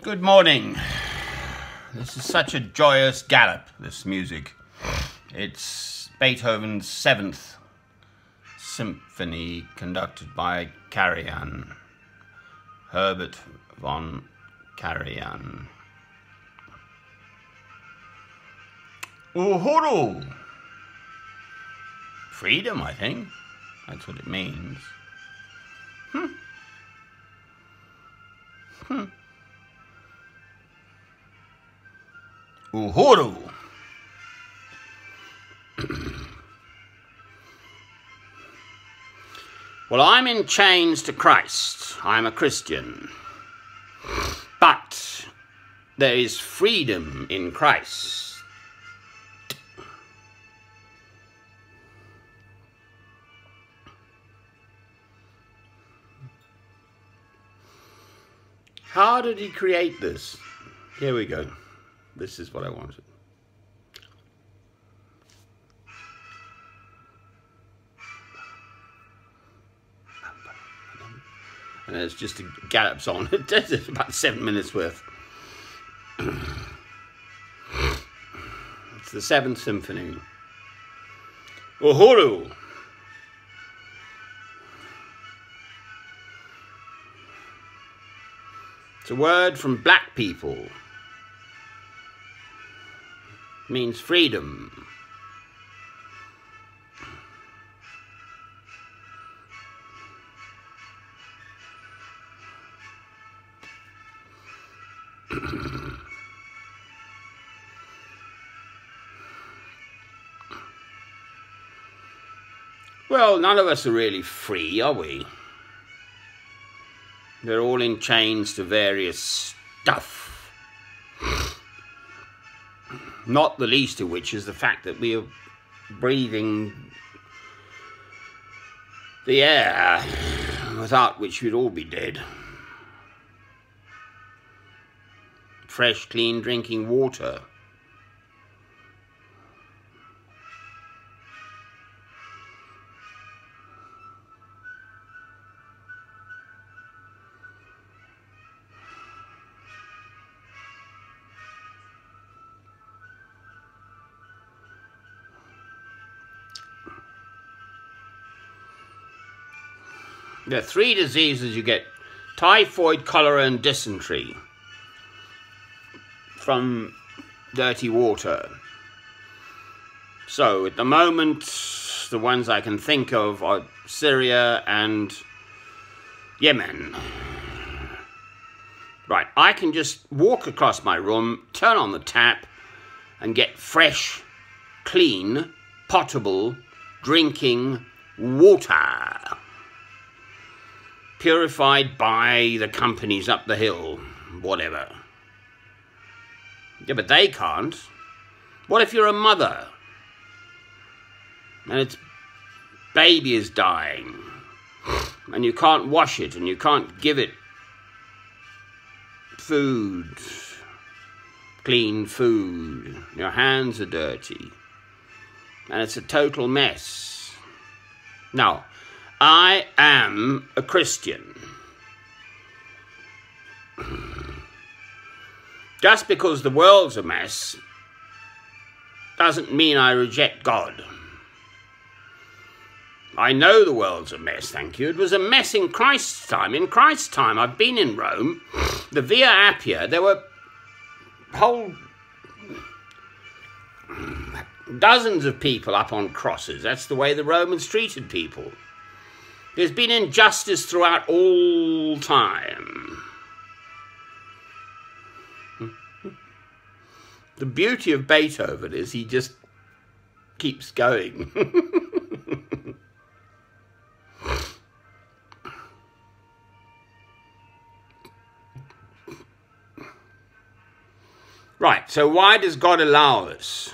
Good morning. This is such a joyous gallop, this music. It's Beethoven's 7th Symphony, conducted by Karajan, Herbert von Karajan. Uhuru! Freedom, I think. That's what it means. Uhuru! Well, I'm in chains to Christ. I'm a Christian. But there is freedom in Christ. How did he create this? Here we go. This is what I wanted. And it's just a gallop song. It's about 7 minutes worth. It's the 7th Symphony. Uhuru! It's a word from black people. It means freedom. Well, none of us are really free, are we? They're all in chains to various stuff. Not the least of which is the fact that we are breathing the air without which we'd all be dead. Fresh, clean drinking water. There are 3 diseases you get: typhoid, cholera and dysentery from dirty water. So at the moment, the ones I can think of are Syria and Yemen. Right, I can just walk across my room, turn on the tap and get fresh, clean, potable, drinking water. Purified by the companies up the hill, whatever. Yeah, but they can't. What if you're a mother and its baby is dying and you can't wash it and you can't give it food, clean food, your hands are dirty and it's a total mess. Now, I am a Christian. Just because the world's a mess doesn't mean I reject God. I know the world's a mess, thank you. It was a mess in Christ's time. In Christ's time, I've been in Rome, the Via Appia, there were whole dozens of people up on crosses. That's the way the Romans treated people. There's been injustice throughout all time. The beauty of Beethoven is he just keeps going. Right, so why does God allow this?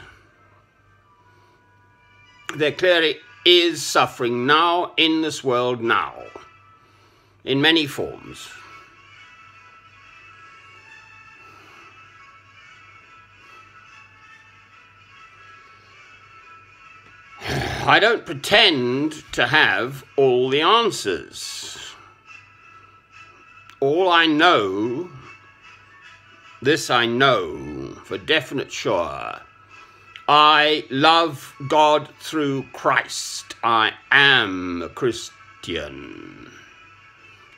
There clearly is suffering now in this world now, in many forms. I don't pretend to have all the answers. All I know, this I know for definite sure, I love God through Christ. I am a Christian.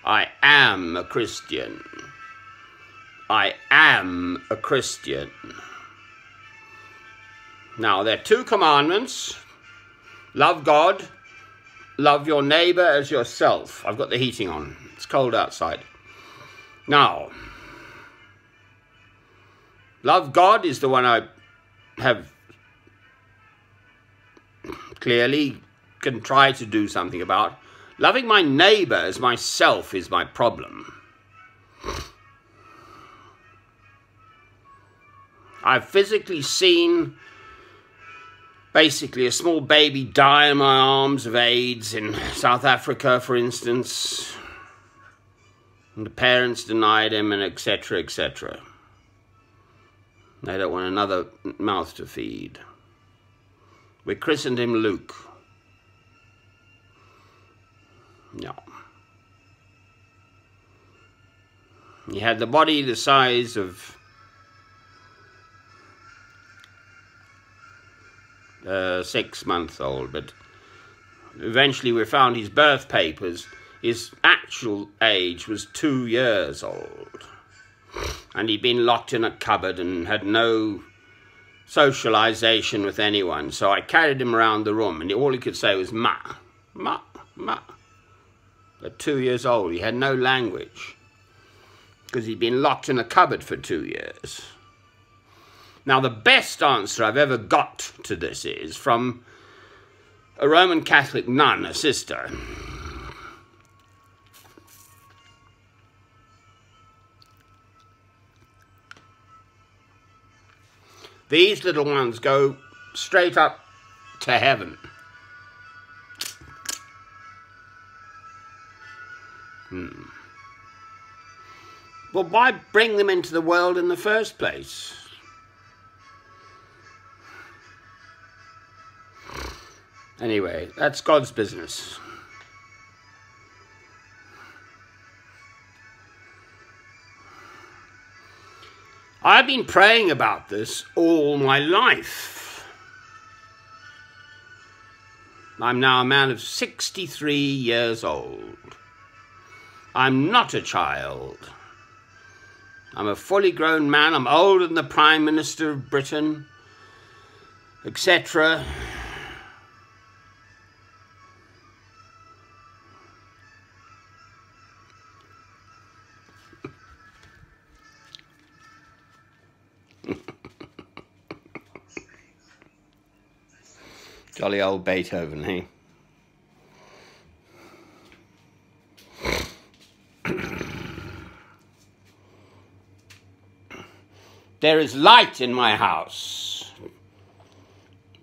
I am a Christian. I am a Christian. Now, there are two commandments. Love God, love your neighbour as yourself. I've got the heating on. It's cold outside. Now, love God is the one I have clearly can try to do something about. Loving my neighbour as myself is my problem. I've physically seen basically a small baby die in my arms of AIDS in South Africa, for instance, and the parents denied him, and etc., etc. They don't want another mouth to feed. We christened him Luke. No. He had the body the size of a 6-month-old, but eventually we found his birth papers. His actual age was 2 years old, and he'd been locked in a cupboard and had no socialization with anyone. So I carried him around the room, and all he could say was "ma, ma, ma." At 2 years old, he had no language because he'd been locked in a cupboard for 2 years. Now, the best answer I've ever got to this is from a Roman Catholic nun, a sister. These little ones go straight up to heaven. Well, why bring them into the world in the first place? Anyway, that's God's business. I've been praying about this all my life. I'm now a man of 63 years old. I'm not a child. I'm a fully grown man. I'm older than the Prime Minister of Britain, etc. Jolly old Beethoven, eh? There is light in my house.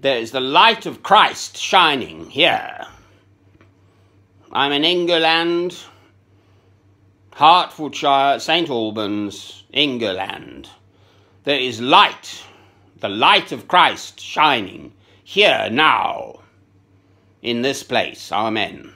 There is the light of Christ shining here. I'm in England, Hertfordshire, St. Albans, England. There is light, the light of Christ shining here now, in this place. Amen.